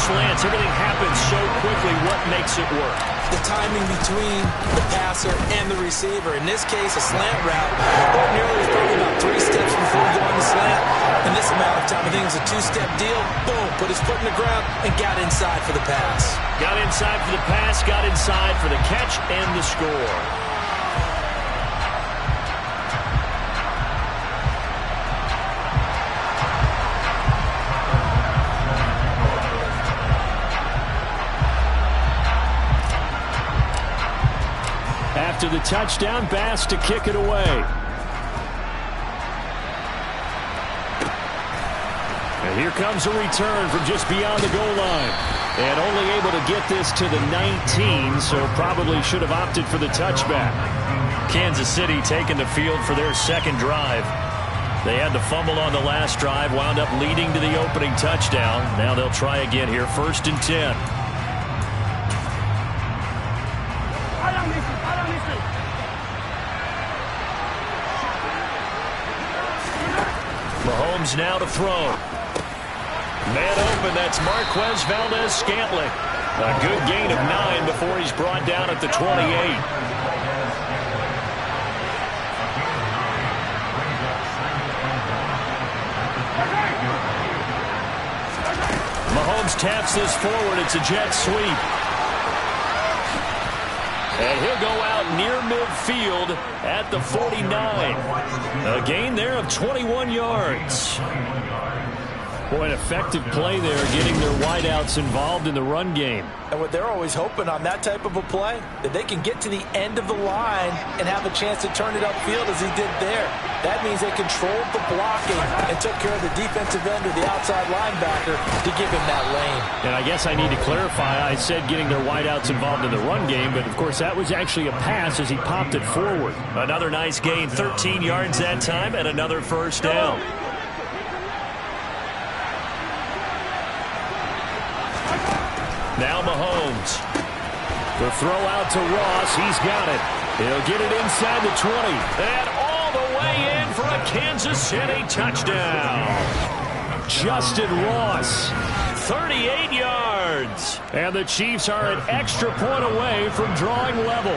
slants, everything happens so quickly. What makes it work? The timing between the passer and the receiver. In this case, a slant route. Ordinarily, it's probably about 3 steps before going to slant. In this amount of time, I think it was a 2-step deal. Boom, put his foot in the ground and got inside for the pass. Got inside for the pass, got inside for the catch and the score. After the touchdown, Bass to kick it away. And here comes a return from just beyond the goal line. And only able to get this to the 19, so probably should have opted for the touchback. Kansas City taking the field for their second drive. They had the fumble on the last drive, wound up leading to the opening touchdown. Now they'll try again here, 1st and 10. Mahomes now to throw. Man open, that's Marquez Valdes-Scantling. A good gain of 9 before he's brought down at the 28. Mahomes taps this forward. It's a jet sweep. And he'll go out near midfield at the 49. A gain there of 21 yards. Boy, an effective play there, getting their wideouts involved in the run game. And what they're always hoping on that type of a play, that they can get to the end of the line and have a chance to turn it upfield as he did there. That means they controlled the blocking and took care of the defensive end or the outside linebacker to give him that lane. And I guess I need to clarify, I said getting their wideouts involved in the run game, but of course that was actually a pass as he popped it forward. Another nice gain, 13 yards that time, and another first down. Now Mahomes. The throw out to Ross. He's got it. He'll get it inside the 20. And all the way in for a Kansas City touchdown. Justin Ross. 38 yards. And the Chiefs are an extra point away from drawing level.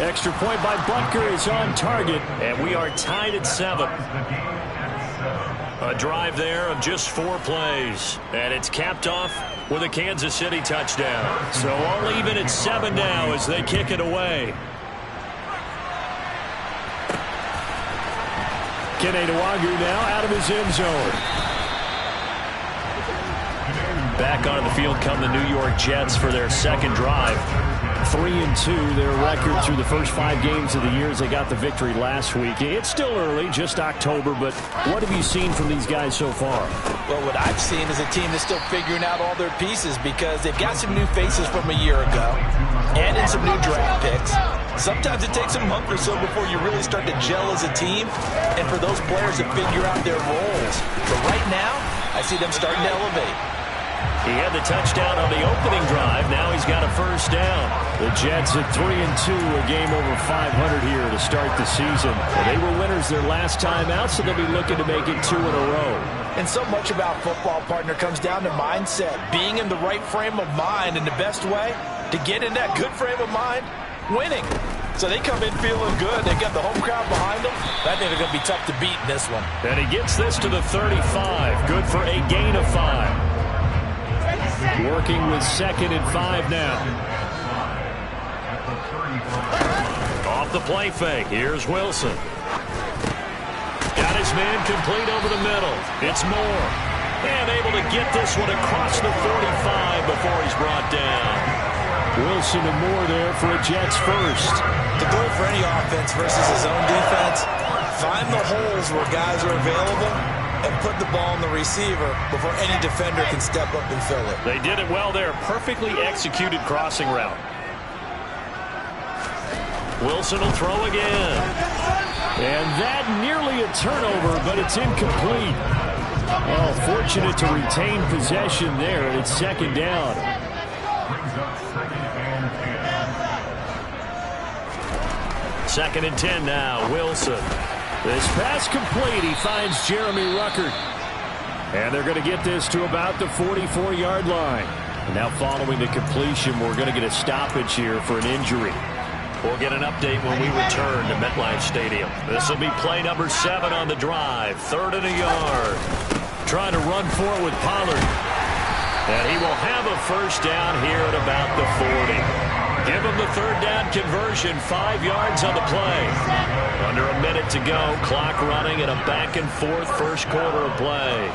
Extra point by Butker is on target. And we are tied at 7. A drive there of just 4 plays. And it's capped off with a Kansas City touchdown. So all even at 7 now as they kick it away. Kene Nwangwu now out of his end zone. Back onto the field come the New York Jets for their second drive. 3-2, their record through the first 5 games of the year as they got the victory last week. It's still early, just October, but what have you seen from these guys so far? Well, what I've seen is a team that's still figuring out all their pieces because they've got some new faces from a year ago and in some new draft picks. Sometimes it takes a month or so before you really start to gel as a team and for those players to figure out their roles. But right now, I see them starting to elevate. He had the touchdown on the opening drive. Now he's got a first down. The Jets at 3-2, a game over 500 here to start the season. Well, they were winners their last time out, so they'll be looking to make it 2 in a row. And so much about football, partner, comes down to mindset. Being in the right frame of mind, and the best way to get in that good frame of mind, winning. So they come in feeling good. They've got the home crowd behind them. I think they're going to be tough to beat in this one. And he gets this to the 35. Good for a gain of 5. Working with 2nd and 5 now. Off the play fake. Here's Wilson. Got his man complete over the middle. It's Moore. And able to get this one across the 45 before he's brought down. Wilson and Moore there for a Jets first. The goal for any offense versus his own defense, find the holes where guys are available and put the ball on the receiver before any defender can step up and fill it. They did it well there. Perfectly executed crossing route. Wilson will throw again. And that nearly a turnover, but it's incomplete. Oh, fortunate to retain possession there, and it's 2nd down. Second and 10 now. Wilson. This pass complete. He finds Jeremy Ruckert. And they're going to get this to about the 44-yard line. And now following the completion, we're going to get a stoppage here for an injury. We'll get an update when we return to MetLife Stadium. This will be play number 7 on the drive. 3rd and a yard. Trying to run for it with Pollard. And he will have a first down here at about the 40. Give him the 3rd down conversion. 5 yards on the play. Under a minute to go. Clock running and a back and forth first quarter of play.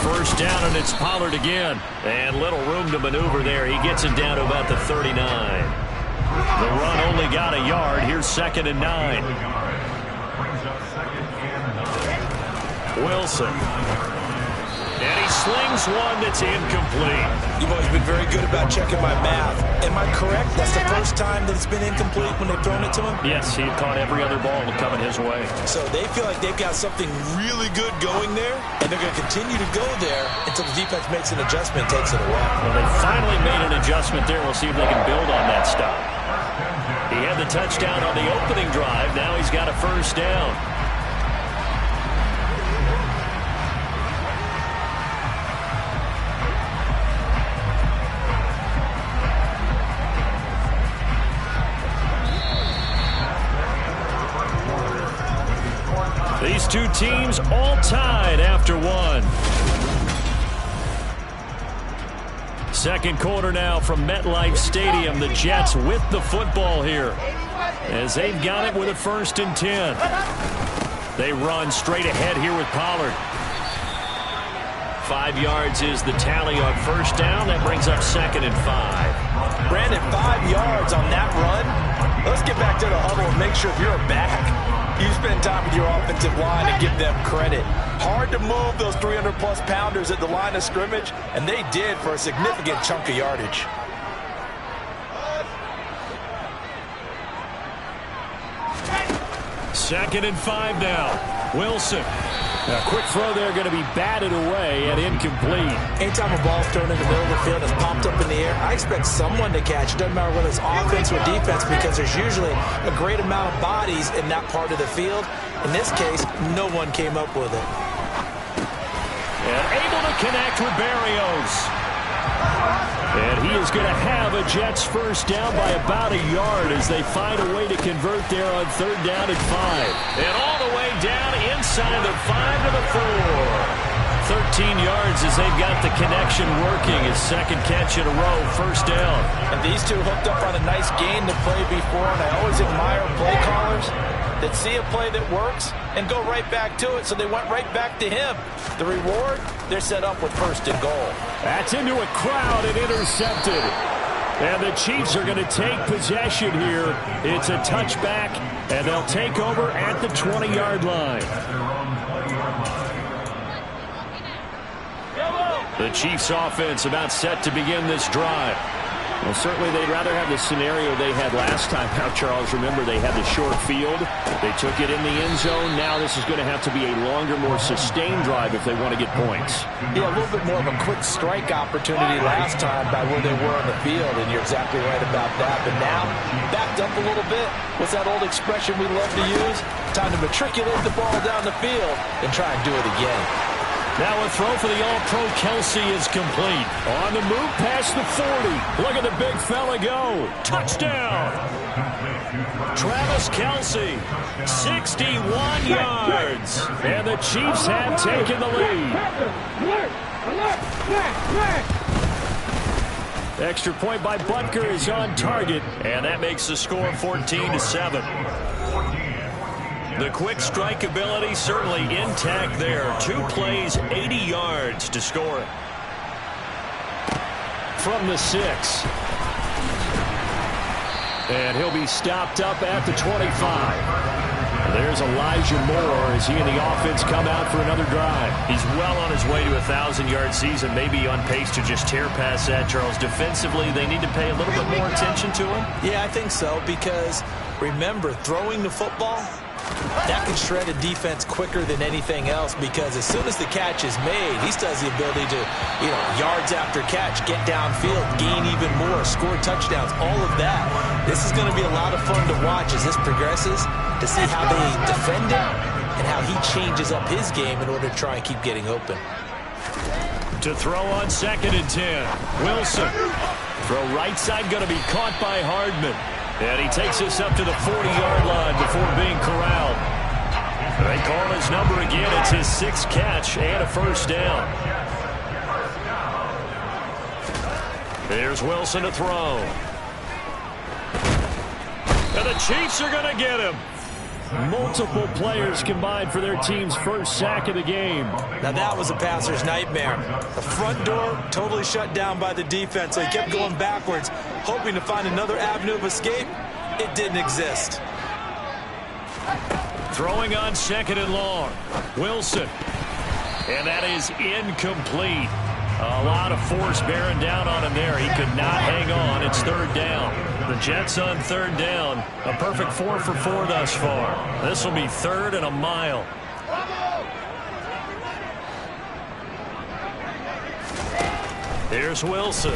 First down, and it's Pollard again. And little room to maneuver there. He gets it down to about the 39. The run only got a yard. Here's 2nd and 9. Wilson. And he slings one that's incomplete. You've always been very good about checking my math. Am I correct? That's the first time that it's been incomplete when they've thrown it to him? Yes, he had caught every other ball coming his way. So they feel like they've got something really good going there, and they're going to continue to go there until the defense makes an adjustment and takes it away. Well, they finally made an adjustment there. We'll see if they can build on that stop. He had the touchdown on the opening drive. Now he's got a first down. These two teams all tied after one. Second quarter now from MetLife Stadium. The Jets with the football here as they've got it with a 1st and 10. They run straight ahead here with Pollard. 5 yards is the tally on first down. That brings up 2nd and 5. Brandon, 5 yards on that run. Let's get back to the huddle and make sure if you're back, you spend time with your offensive line and give them credit. Hard to move those 300-plus pounders at the line of scrimmage, and they did for a significant chunk of yardage. Second and 5 now. Wilson. A quick throw there going to be batted away and incomplete. Anytime a ball's thrown in the middle of the field and it's popped up in the air, I expect someone to catch. It doesn't matter whether it's offense or defense because there's usually a great amount of bodies in that part of the field. In this case, no one came up with it. And able to connect with Berrios. And he is going to have a Jets first down by about a yard as they find a way to convert there on 3rd down and 5. And all the way down inside the 5 to the 4. 13 yards as they've got the connection working. His 2nd catch in a row, first down. And these two hooked up on a nice gain to play before, and I always admire play callers that see a play that works and go right back to it, so they went right back to him. The reward, they're set up with 1st and goal. That's into a crowd and intercepted. And the Chiefs are going to take possession here. It's a touchback, and they'll take over at the 20-yard line. The Chiefs offense about set to begin this drive. Well, certainly they'd rather have the scenario they had last time out, Charles. Remember, they had the short field. They took it in the end zone. Now this is going to have to be a longer, more sustained drive if they want to get points. Yeah, a little bit more of a quick strike opportunity last time by where they were on the field, and you're exactly right about that. But now, backed up a little bit. What's that old expression we love to use? Time to matriculate the ball down the field and try and do it again. Now a throw for the All-Pro Kelce is complete. On the move past the 40. Look at the big fella go. Touchdown. Travis Kelce, 61 yards. And the Chiefs have taken the lead. Extra point by Butker is on target. And that makes the score 14-7. The quick strike ability certainly intact there. 2 plays, 80 yards to score it. From the 6. And he'll be stopped up at the 25. There's Elijah Moore as he and the offense come out for another drive. He's well on his way to a 1,000-yard season, maybe on pace to just tear past that, Charles. Defensively, they need to pay a little bit more attention to him. Yeah, I think so, because remember, throwing the football, That can shred a defense quicker than anything else because as soon as the catch is made, he still has the ability to, yards after catch, get downfield, gain even more, score touchdowns, all of that. This is going to be a lot of fun to watch as this progresses, to see how they defend it and how he changes up his game in order to try and keep getting open. To throw on 2nd and 10. Wilson. Throw right side going to be caught by Hardman. And he takes us up to the 40-yard line before being corralled. They call his number again. It's his 6th catch and a first down. Here's Wilson to throw. And the Chiefs are going to get him. Multiple players combined for their team's first sack of the game. Now that was a passer's nightmare. The front door totally shut down by the defense, so he kept going backwards, hoping to find another avenue of escape. It didn't exist. Throwing on 2nd and long. Wilson. And that is incomplete. A lot of force bearing down on him there. He could not hang on. It's 3rd down. The Jets on 3rd down. A perfect 4 for 4 thus far. This will be 3rd and a mile. Here's Wilson.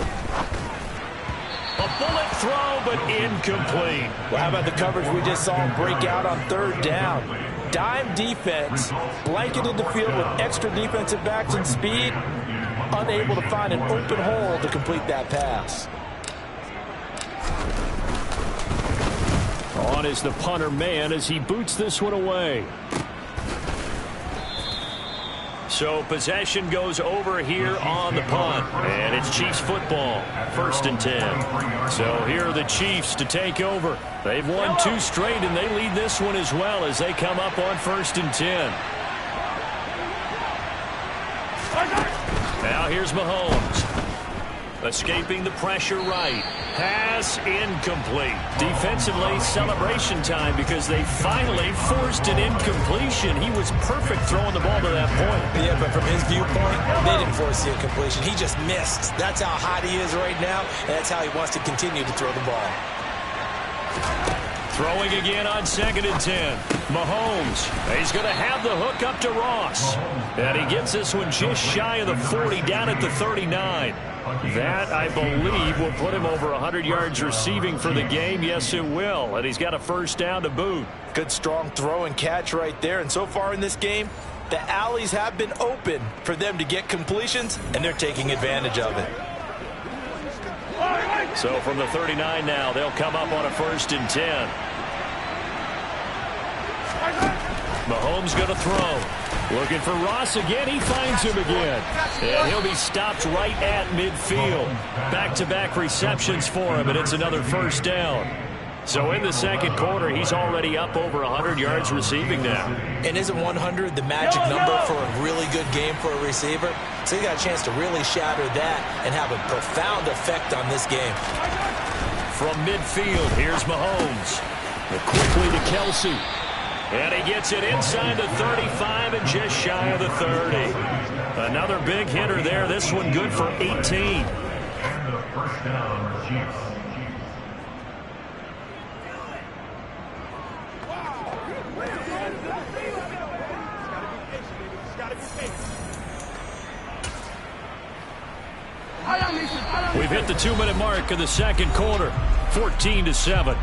A bullet throw, but incomplete. Well, how about the coverage we just saw him break out on 3rd down? Dime defense, blanketed the field with extra defensive backs and speed, unable to find an open hole to complete that pass. On is the punter man as he boots this one away. So possession goes over here on the punt. And it's Chiefs football. 1st and 10. So here are the Chiefs to take over. They've won 2 straight, and they lead this one as well as they come up on 1st and 10. Now here's Mahomes. Escaping the pressure right. Pass incomplete. Defensively, celebration time because they finally forced an incompletion. He was perfect throwing the ball to that point. Yeah, but from his viewpoint, they didn't force the incompletion. He just missed. That's how hot he is right now, and that's how he wants to continue to throw the ball. Throwing again on 2nd and 10. Mahomes. He's going to have the hook up to Ross. And he gets this one just shy of the 40, down at the 39. That, I believe, will put him over 100 yards receiving for the game. Yes, it will. And he's got a first down to boot. Good, strong throw and catch right there. And so far in this game, the alleys have been open for them to get completions, and they're taking advantage of it. So from the 39 now, they'll come up on a 1st and 10. Mahomes going to throw. Looking for Ross again. He finds him again. And he'll be stopped right at midfield. Back-to-back receptions for him, and it's another first down. So in the 2nd quarter, he's already up over 100 yards receiving now. And isn't 100 the magic number for a really good game for a receiver? So he got a chance to really shatter that and have a profound effect on this game. From midfield, here's Mahomes. Quickly to Kelsey. And he gets it inside the 35 and just shy of the 30. Another big hitter there. This one good for 18. We've hit the 2-minute mark of the 2nd quarter. 14-7.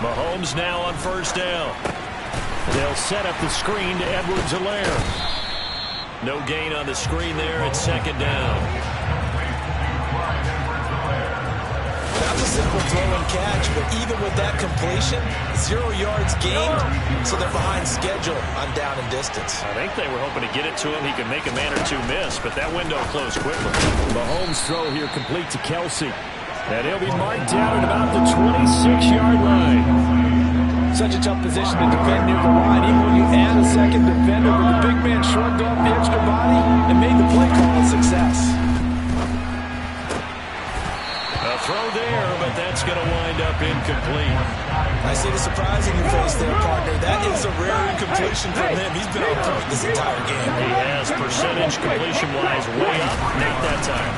Mahomes now on first down. They'll set up the screen to Edwards-Helaire. No gain on the screen there. It's 2nd down. That was a simple throw and catch, but even with that completion, 0 yards gained, so they're behind schedule on down and distance. I think they were hoping to get it to him. He could make a man or two miss, but that window closed quickly. Mahomes' throw here complete to Kelsey. And he'll be marked down at about the 26-yard line. Such a tough position to defend near the line, even when you add a second defender, but the big man shrugged off the extra body and made the play call a success. A throw there, but that's going to wind up incomplete. I see the surprise in your face there, partner. That is a rare incompletion from him. He's been on point this entire game. He has percentage completion-wise way up. Not that time.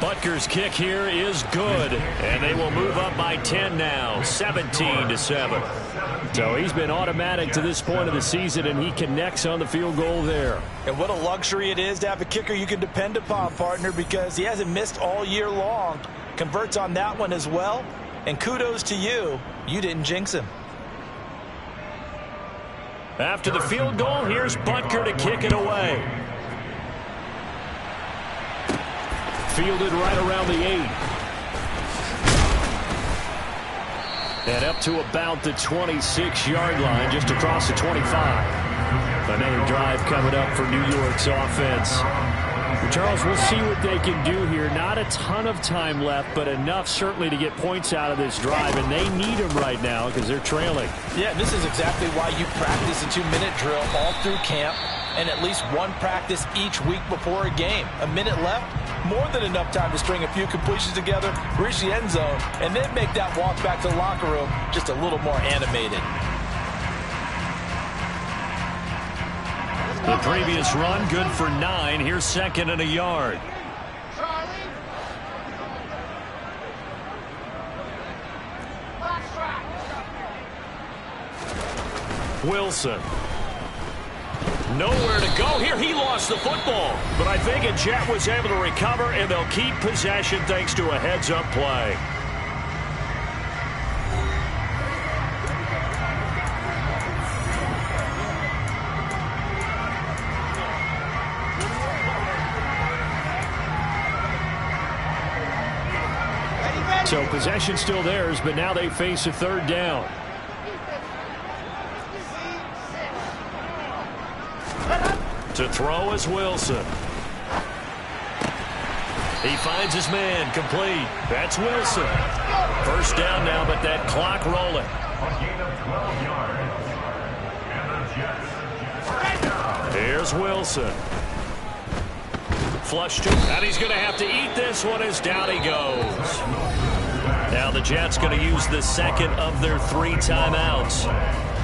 Butker's kick here is good, and they will move up by 10 now, 17-7. So he's been automatic to this point of the season, and he connects on the field goal there. And what a luxury it is to have a kicker you can depend upon, partner, because he hasn't missed all year long. Converts on that one as well, and kudos to you. You didn't jinx him. After the field goal, here's Butker to kick it away. Fielded right around the 8. And up to about the 26-yard line, just across the 25. Another drive coming up for New York's offense. Charles, we'll see what they can do here. Not a ton of time left, but enough certainly to get points out of this drive, and they need them right now because they're trailing. Yeah, this is exactly why you practice a 2-minute drill all through camp and at least one practice each week before a game. A minute left, more than enough time to string a few completions together, reach the end zone, and then make that walk back to the locker room just a little more animated. The previous run, good for 9. Here's second and a yard. Wilson. Nowhere to go here. He lost the football. But I think a Jet was able to recover, and they'll keep possession thanks to a heads-up play. So possession still theirs, but now they face a third down. To throw is Wilson. He finds his man, complete. That's Wilson. First down now, but that clock rolling. Here's Wilson. Flush to, and he's going to have to eat this one as down he goes. Now the Jets going to use the second of their 3 timeouts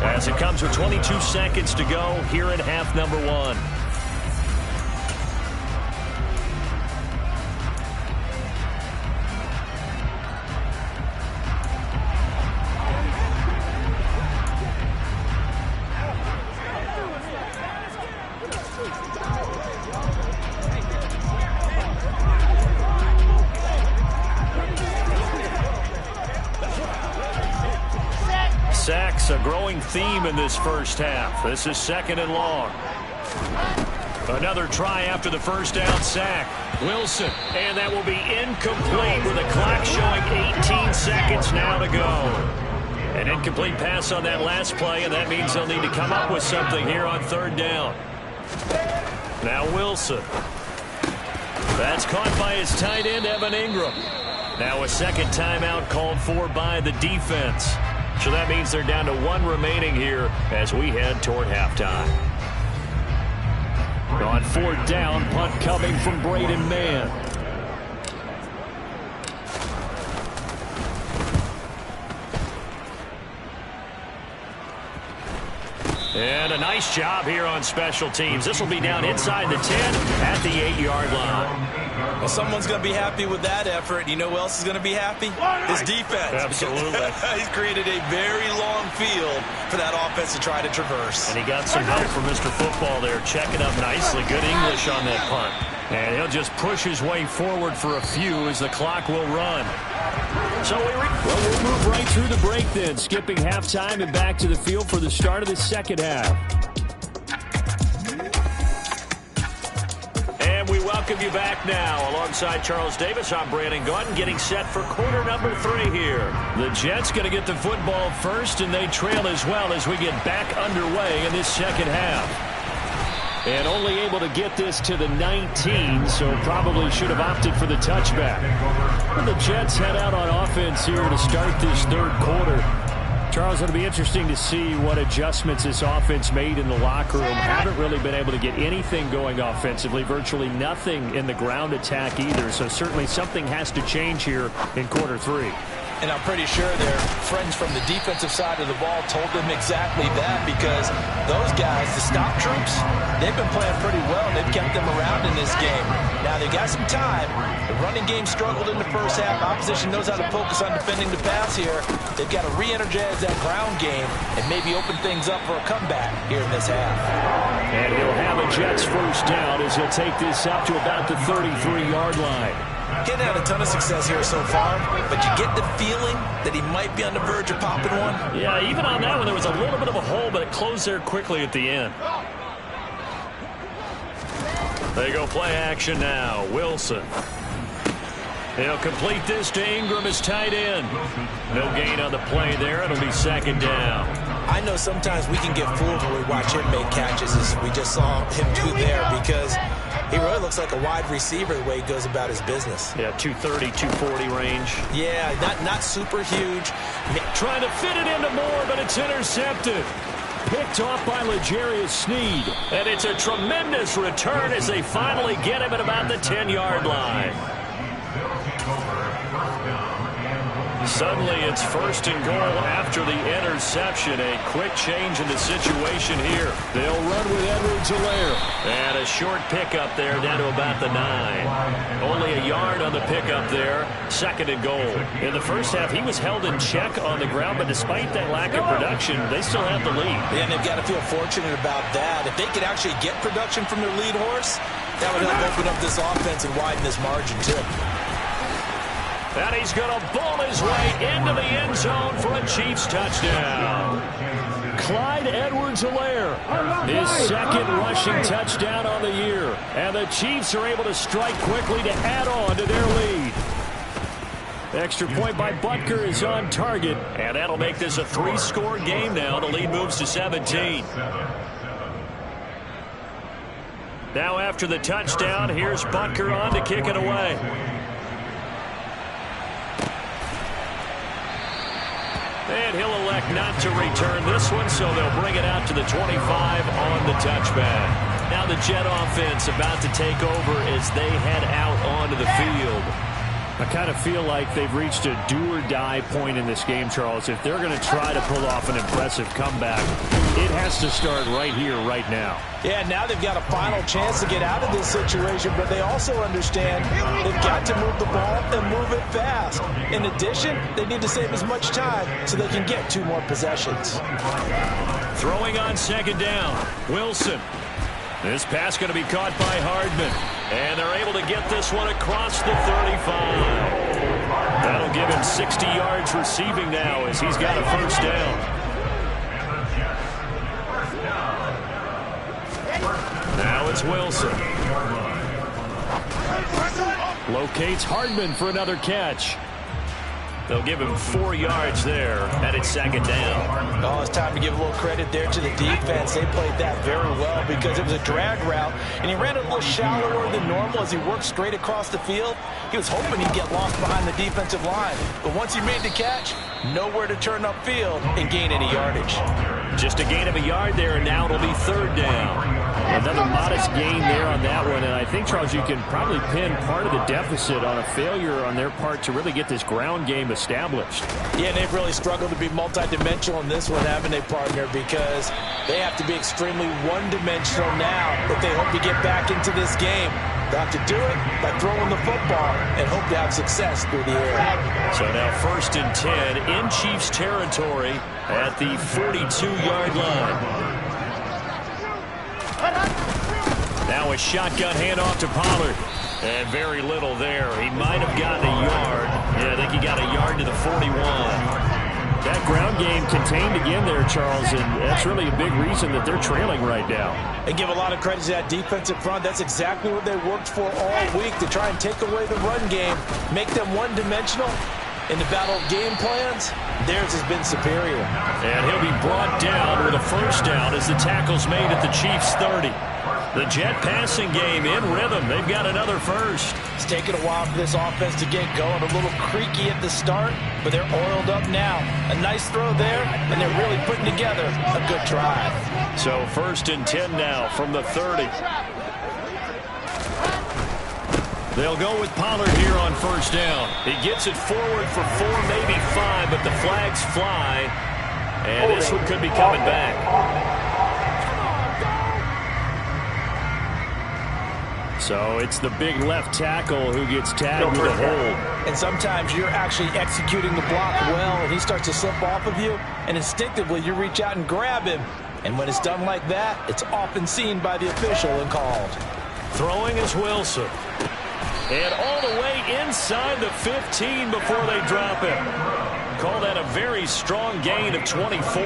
as it comes with 22 seconds to go here in half number 1. Sacks, a growing theme in this first half. This is second and long. Another try after the first down sack. Wilson, and that will be incomplete with the clock showing 18 seconds now to go. An incomplete pass on that last play, and that means they'll need to come up with something here on third down. Now Wilson. That's caught by his tight end, Evan Ingram. Now a second timeout called for by the defense. So that means they're down to 1 remaining here as we head toward halftime. On fourth down, punt coming from Braden Mann. And a nice job here on special teams. This will be down inside the 10 at the 8-yard line. Well, someone's going to be happy with that effort. You know who else is going to be happy? His defense. Absolutely. He's created a very long field for that offense to try to traverse. And he got some help from Mr. Football there, checking up nicely. Good English on that punt. And he'll just push his way forward for a few as the clock will run. So we'll move right through the break then, skipping halftime and back to the field for the start of the second half. And we welcome you back now. Alongside Charles Davis, I'm Brandon Gaudin, getting set for quarter number 3 here. The Jets going to get the football first, and they trail as well as we get back underway in this second half. And only able to get this to the 19, so probably should have opted for the touchback. And the Jets head out on offense here to start this third quarter. Charles, it'll be interesting to see what adjustments this offense made in the locker room. Haven't really been able to get anything going offensively, virtually nothing in the ground attack either, so certainly something has to change here in quarter 3. And I'm pretty sure their friends from the defensive side of the ball told them exactly that, because those guys, the stop troops, they've been playing pretty well. They've kept them around in this game. Now, they got some time. The running game struggled in the first half. Opposition knows how to focus on defending the pass here. They've got to re-energize that ground game and maybe open things up for a comeback here in this half. And he'll have a Jets first down as he'll take this up to about the 33-yard line. Getting had a ton of success here so far, but you get the feeling that he might be on the verge of popping one. Yeah, even on that one, there was a little bit of a hole, but it closed there quickly at the end. They go play action now. Wilson. He'll complete this to Ingram as tight end. No gain on the play there. It'll be second down. I know sometimes we can get fooled when we watch him make catches, as we just saw him do there, because he really looks like a wide receiver the way he goes about his business. Yeah, 230, 240 range. Yeah, not super huge. Trying to fit it into Moore, but it's intercepted. Picked off by L'Jarius Sneed. And it's a tremendous return as they finally get him at about the 10-yard line. Suddenly it's first and goal after the interception. A quick change in the situation here. They'll run with Edwards-Helaire. And a short pickup there down to about the 9. Only a yard on the pickup there. Second and goal. In the first half, he was held in check on the ground, but despite that lack of production, they still have the lead. And they've got to feel fortunate about that. If they could actually get production from their lead horse, that would help open up this offense and widen this margin too. And he's going to ball his way into the end zone for a Chiefs touchdown. Clyde Edwards-Helaire, his second rushing touchdown on the year. And the Chiefs are able to strike quickly to add on to their lead. Extra point by Butker is on target. And that'll make this a 3-score game now. The lead moves to 17. Now after the touchdown, here's Butker on to kick it away. And he'll elect not to return this one, so they'll bring it out to the 25 on the touchback. Now the Jet offense about to take over as they head out onto the field. I kind of feel like they've reached a do-or-die point in this game, Charles. If they're going to try to pull off an impressive comeback, it has to start right here, right now. Yeah, now they've got a final chance to get out of this situation, but they also understand they've got to move the ball and move it fast. In addition, they need to save as much time so they can get 2 more possessions. Throwing on second down, Wilson. This pass going to be caught by Hardman. And they're able to get this one across the 35. That'll give him 60 yards receiving now as he's got a first down. Now it's Wilson. Locates Hardman for another catch. They'll give him 4 yards there, and it's second down. Oh, it's time to give a little credit there to the defense. They played that very well because it was a drag route, and he ran it a little shallower than normal as he worked straight across the field. He was hoping he'd get lost behind the defensive line, but once he made the catch, nowhere to turn upfield and gain any yardage. Just a gain of a yard there, and now it'll be third down. Another modest gain there on that one, and I think, Charles, you can probably pin part of the deficit on a failure on their part to really get this ground game established. Yeah, they've really struggled to be multidimensional in this one, haven't they, partner? Because they have to be extremely one-dimensional now if they hope to get back into this game. They'll have to do it by throwing the football and hope to have success through the air. So now first and 10 in Chiefs territory at the 42-yard line. Now a shotgun handoff to Pollard. And very little there. He might have gotten a yard. Yeah, I think he got a yard to the 41. That ground game contained again there, Charles, and that's really a big reason that they're trailing right now. And give a lot of credit to that defensive front. That's exactly what they worked for all week, to try and take away the run game, make them one-dimensional. In the battle of game plans, theirs has been superior. And he'll be brought down with a first down as the tackle's made at the Chiefs' 30. The Jet passing game in rhythm. They've got another first. It's taken a while for this offense to get going. A little creaky at the start, but they're oiled up now. A nice throw there, and they're really putting together a good drive. So first and 10 now from the 30. They'll go with Pollard here on first down. He gets it forward for 4, maybe 5, but the flags fly. And this one could be coming back. So it's the big left tackle who gets tagged with a hold. And sometimes you're actually executing the block well, and he starts to slip off of you, and instinctively you reach out and grab him. And when it's done like that, it's often seen by the official and called. Throwing is Wilson. And all the way inside the 15 before they drop him. Call that a very strong gain of 24.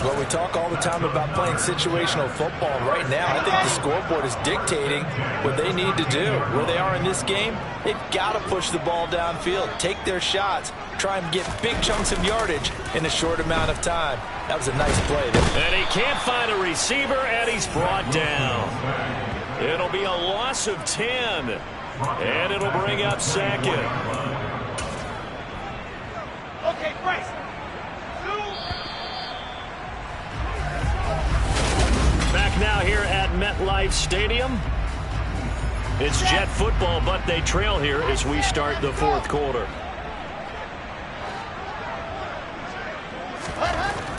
Well, we talk all the time about playing situational football. Right now, I think the scoreboard is dictating what they need to do. Where they are in this game, they've got to push the ball downfield, take their shots, try and get big chunks of yardage in a short amount of time. That was a nice play there. And he can't find a receiver, and he's brought down. It'll be a loss of 10. And it'll bring up second. Okay, brace. Back now here at MetLife Stadium. It's Jet football, but they trail here as we start the fourth quarter.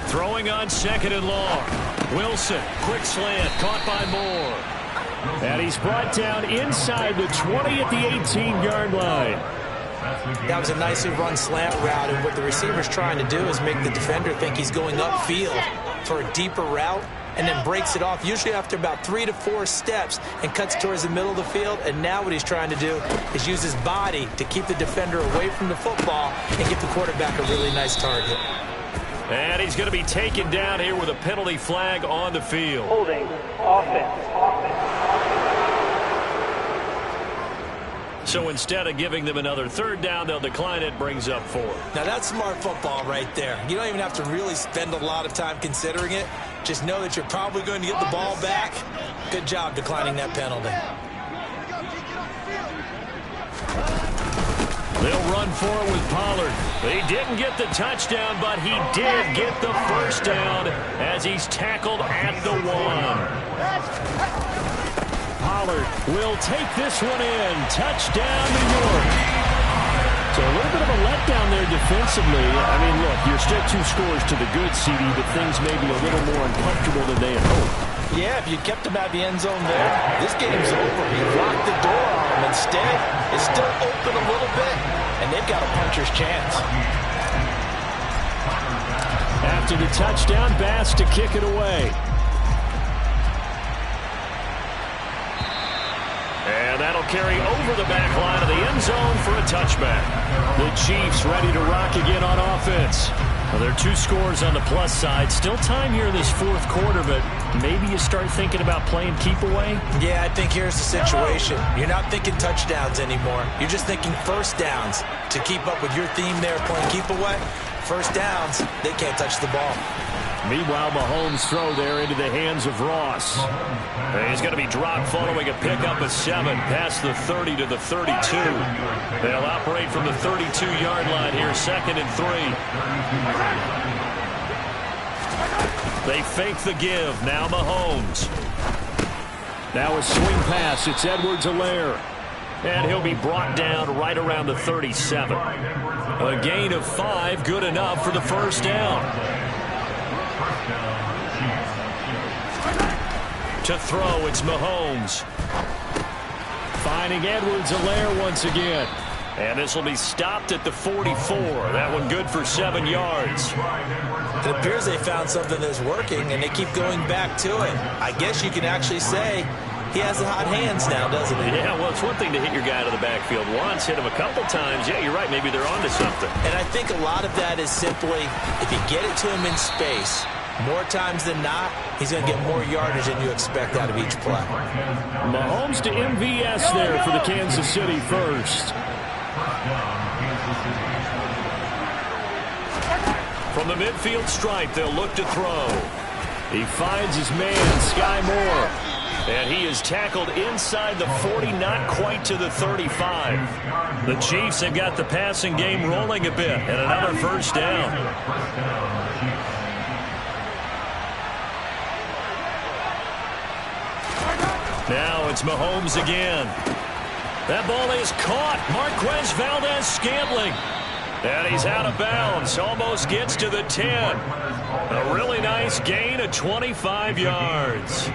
Throwing on second and long. Wilson, quick slant, caught by Moore. And he's brought down inside the 20 at the 18-yard line. That was a nicely run slant route, and what the receiver's trying to do is make the defender think he's going upfield for a deeper route, and then breaks it off, usually after about 3 to 4 steps, and cuts towards the middle of the field. And now what he's trying to do is use his body to keep the defender away from the football and give the quarterback a really nice target. And he's going to be taken down here with a penalty flag on the field. Holding offense. So instead of giving them another third down, they'll decline it, brings up 4. Now that's smart football right there. You don't even have to really spend a lot of time considering it. Just know that you're probably going to get the ball back. Good job declining that penalty. They'll run for it with Pollard. He didn't get the touchdown, but he did get the first down as he's tackled at the 1. Pollard will take this one in. Touchdown, New York. So a little bit of a letdown there defensively. I mean, look, you're still 2 scores to the good, CD, but things may be a little more uncomfortable than they had hoped. Yeah, if you kept him out of the end zone there, this game's over. You locked the door on him. Instead, it's still open a little bit, and they've got a puncher's chance. After the touchdown, Bass to kick it away. And that'll carry over the back line of the end zone for a touchback. The Chiefs ready to rock again on offense. Well, there are 2 scores on the plus side. Still time here in this fourth quarter, but maybe you start thinking about playing keep away? Yeah, I think here's the situation. You're not thinking touchdowns anymore. You're just thinking first downs. To keep up with your theme there, playing keep away, first downs, they can't touch the ball. Meanwhile, Mahomes' throw there into the hands of Ross. He's going to be dropped following a pickup of 7 past the 30 to the 32. They'll operate from the 32-yard line here, 2nd and 3. They fake the give. Now Mahomes. Now a swing pass. It's Edwards-Helaire. And he'll be brought down right around the 37. A gain of 5, good enough for the first down. To throw, it's Mahomes. Finding Edwards-Helaire once again. And this will be stopped at the 44. That one good for 7 yards. It appears they found something that's working, and they keep going back to it. I guess you can actually say he has the hot hands now, doesn't he? Yeah, well, it's one thing to hit your guy out of the backfield once, hit him a couple times. Yeah, you're right. Maybe they're onto something. And I think a lot of that is simply if you get it to him in space, more times than not, he's going to get more yardage than you expect out of each play. Mahomes to MVS there for the Kansas City first. From the midfield stripe, they'll look to throw. He finds his man, Sky Moore. And he is tackled inside the 40, not quite to the 35. The Chiefs have got the passing game rolling a bit, and another first down. Now it's Mahomes again. That ball is caught. Marquez Valdes-Scantling. And he's out of bounds. Almost gets to the 10. A really nice gain of 25 yards.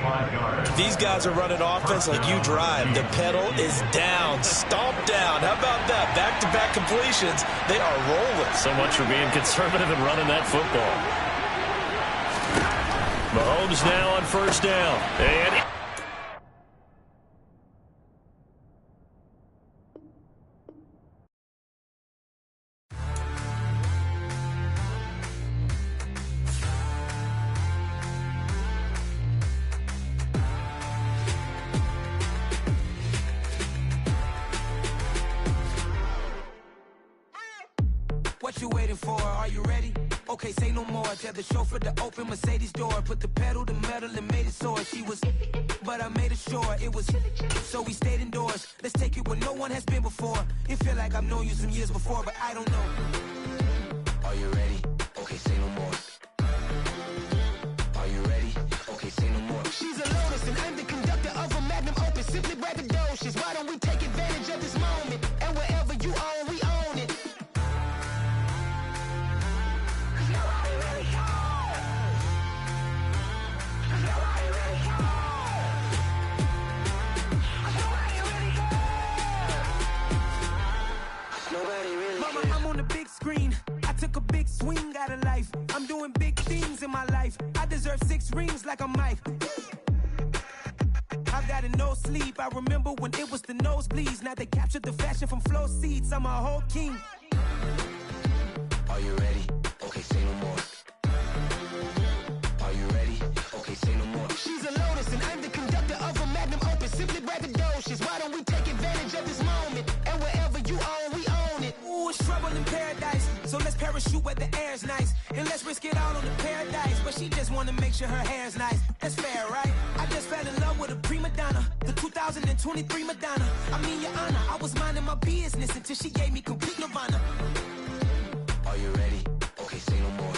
These guys are running offense like you drive. The pedal is down, stomped down. How about that? Back-to-back completions. They are rolling. So much for being conservative and running that football. Mahomes now on first down. And what you waiting for? Are you ready? Okay, say no more. Tell the chauffeur to open Mercedes door. Put the pedal to metal and made it soar. She was, but I made it sure it was. So we stayed indoors. Let's take it where no one has been before. It feel like I've known you some years before, but I don't know. Are you ready? Okay, say no more. Are you ready? Okay, say no more. She's a Lotus and I'm the conductor of a Magnum Opus. Simply braggadocious. Why don't we take advantage of this moment? And wherever you own, we own it. Mama, I'm on the big screen. I took a big swing out of life. I'm doing big things in my life. I deserve 6 rings like I'm Mike. I've got no sleep. I remember when it was the nosebleeds. Now they captured the fashion from flow seats. I'm a whole king. Are you ready? Okay, say no more. Are you ready? Okay, say no more. She's a Lotus and I'm the conductor of a Magnum Opus. Simply braggadocious. Why don't we take advantage of this moment? And wherever you own, we own it. Ooh, it's trouble in paradise. So let's parachute where the air's nice. And let's risk it all on the paradise. But she just wanna make sure her hair's nice. That's fair, right? I just fell in love with a prima donna. The 2023 Madonna. I mean, your honor, I was minding my business until she gave me complete nirvana. Are you ready? Okay, say no more.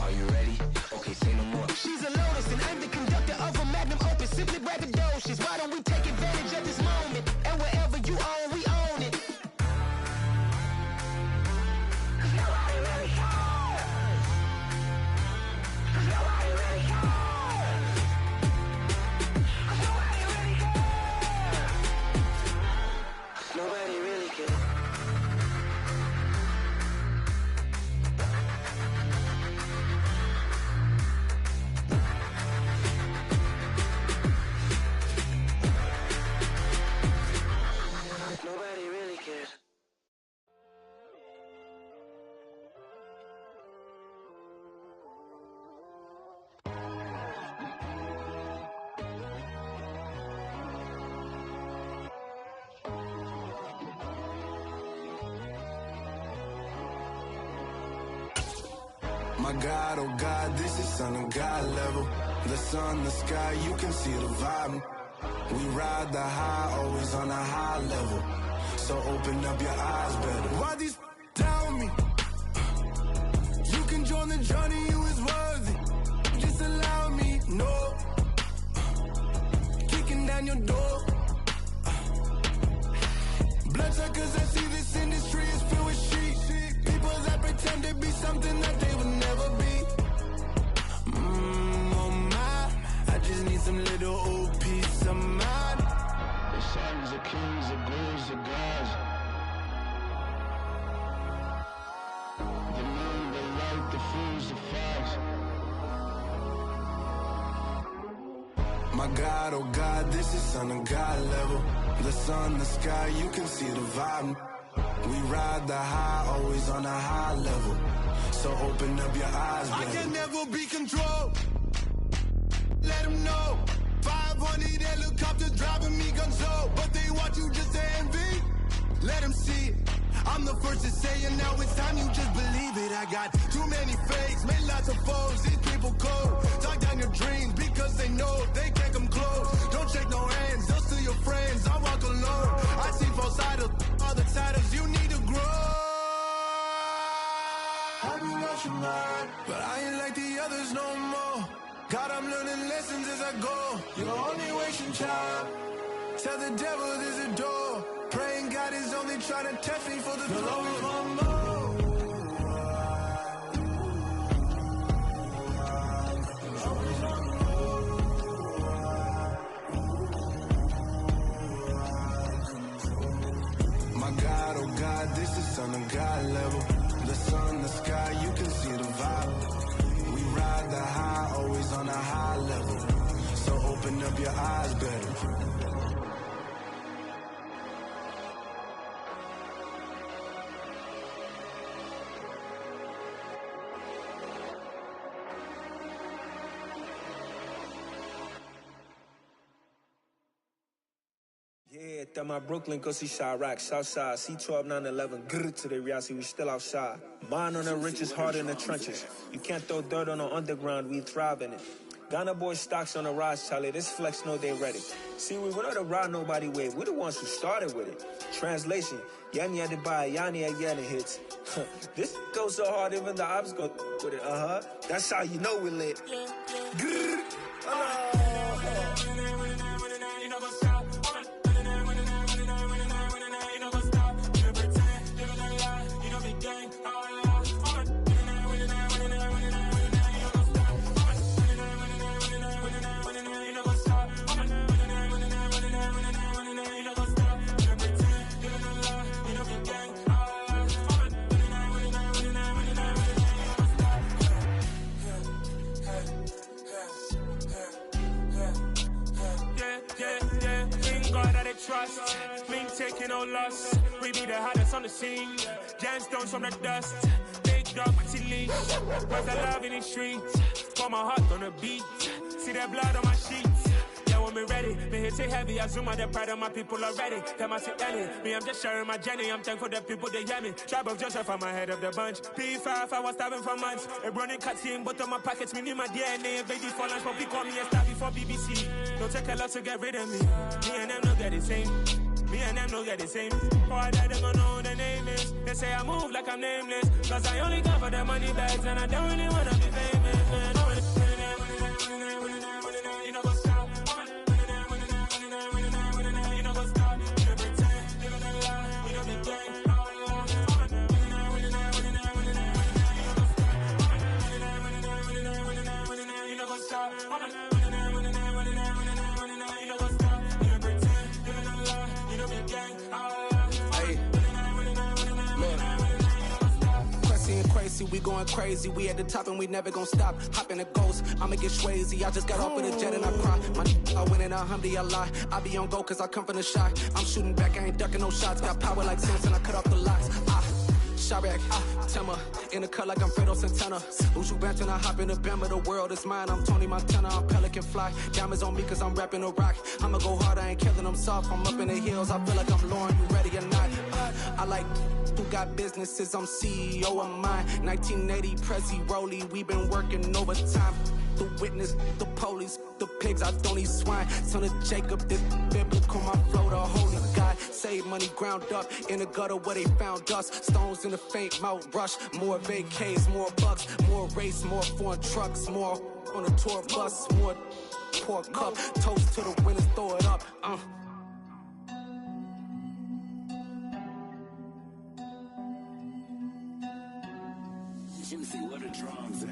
Are you ready? Okay, say no more. She's a Lotus and I'm the conductor of a Magnum Opus. Simply braggadocious. Why don't we take advantage of this moment? And wherever you own, we own it. Nobody really cares. Nobody really cares. Nobody really cares. Nobody really cares. Nobody really cares. My God, oh God, this is Son of God level. The sun, the sky, you can see the vibe. We ride the high, always on a high level. So open up your eyes better. Why these tell me? You can join the journey, you is worthy. Just allow me, no. Kicking down your door. Bloodsuckers, I see this industry is filled with sheep. People that pretend to be something that they would never be. Oh my, I just need some little old peace of mind. The sons of kings, the gurus, the gods. The moon, the light, the fools, the facts. My God, oh God, this is Son of God level. The sun, the sky, you can see the vibe. We ride the high, always on a high level. So open up your eyes, baby. I can never be controlled. Let them know. 500 helicopters driving me gonzo. But they want you just to envy. Let them see it. I'm the first to say it, now it's time you just believe it. I got too many fakes, made lots of foes. These people cold. Talk down your dreams because they know they can't come close. Don't shake no hands, they'll steal your friends. I walk alone. I see false idols, all the titles you need to grow. I've been watching mine, but I ain't like the others no more. God, I'm learning lessons as I go. You're only wasting time. Tell the devil there's a door. Praying God is only trying to test me for the throne. My God, oh God, this is on a God level. The sun, the sky, you can see the vibe. We ride the high, always on a high level. So open up your eyes better. Yeah, that my Brooklyn, go see Chirac, Southside, C12, 911, grrr to the reality, we still outside. Bond on the riches, hard in the trenches. You can't throw dirt on the underground, we thrive in it. Ghana boys stocks on the rise, Charlie, this flex know they ready. See, we not the ride nobody wave, we the ones who started with it. Translation, Yani had to buy, Yani again it hits. This goes so hard, even the ops go with it, That's how you know we lit. Grrr, trust, we ain't taking no loss. We be the hottest on the scene. Gemstones from the dust. Big dog, pretty leash. Where's the love in the streets? Pour my heart on the beat. See that blood on my sheets. Yeah, when me ready, me hit it heavy. I zoom out the pride of my people already. Them I see Ellie. Me, I'm just sharing my journey. I'm thankful the people they hear me. Tribe of Joseph, I'm ahead of the bunch. P5, I was starving for months. A running cuts in, but on my pockets, me need my DNA. Baby for lunch, but call me a star before BBC. Don't take a lot to get rid of me. Me and them no get the same. Me and them no get the same. Boy, that they gonna know the name is. They say I move like I'm nameless. Cause I only come for the money bags. And I don't really wanna be famous, man. You know what's up? You know what's up? You pretend. You gonna lie. You know the game. You know what's up? Crazy, we going crazy. We at the top and we never gonna stop. Hop in a ghost, I'ma get swayzy. I just got off with a jet and I cry. I win in a Humvee, I lie. I be on go cause I come from the shot. I'm shooting back, I ain't ducking no shots. Got power like Samson, I cut off the locks. Chirac, Tema, in the cut like I'm Fredo Santana. Uju Banton, I hop in the Bama, the world is mine. I'm Tony Montana, I'm Pelican Fly. Diamonds on me cause I'm rapping a rock. I'ma go hard, I ain't killing them soft. I'm up in the hills, I feel like I'm Lauren, you ready or not? I like who got businesses, I'm CEO of mine. 1980 Prezi Rolly, we been working overtime. The witness, the police, the pigs, I don't eat swine. Son of Jacob, this biblical, my flow, the holy God. Save money ground up in the gutter where they found us. Stones in the faint mouth rush. More vacays, more bucks, more race, more foreign trucks, more on a tour bus, more pork cup. Toast to the winners, throw it up. Let me see where the drums at.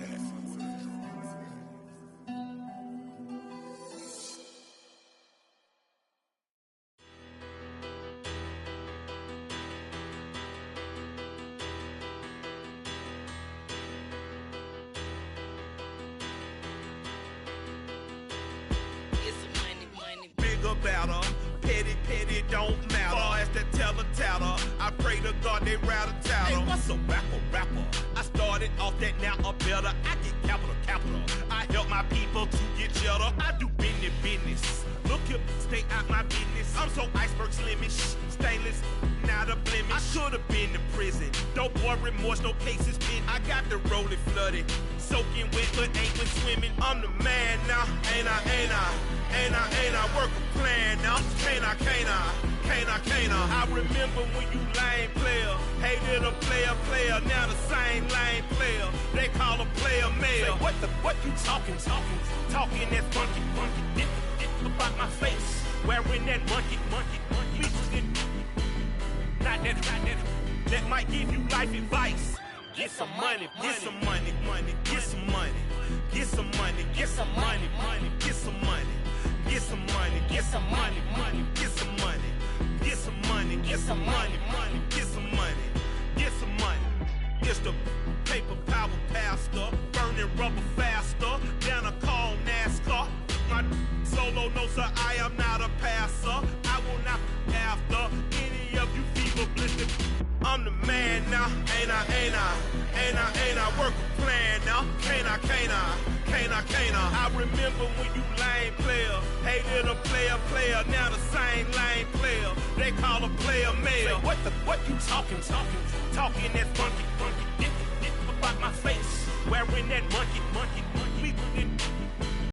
Better, petty don't matter. Far as the teller, I pray to God they rattle tattle. Hey, what's a rapper? I started off that, now I'm better. I get capital. I help my people to get cheddar. I do business. Look here, stay out my business. I'm so iceberg slimish, stainless, not a blemish. I should've been to prison. Don't boy remorse, no cases pinned. I got the rolling flooded, soaking wet, but ain't been swimming. I'm the man now, ain't I? Work a plan now, can't I? I remember when you lame player, hated a player, now the same lame player. They call a player mayor. Say, what you talking? Talking that's funky, dip about my face. wearing that monkey. Not that. That might give you life advice. Get some money, get some money, get some money, get some money, get some money, get some money, get some money, get some money, get some money, get some money, get some money, get some money, get some money. It's the paper power pastor, burning rubber faster than a call NASCAR. My solo no sir, I am not a passer. I will not after any of you fever blistered. I'm the man now, ain't I? Work a plan now, can't I? I remember when you lame player, hated a player, now the same lame player. They call a player mayor. What you talking that funky, about my face, wearing that monkey.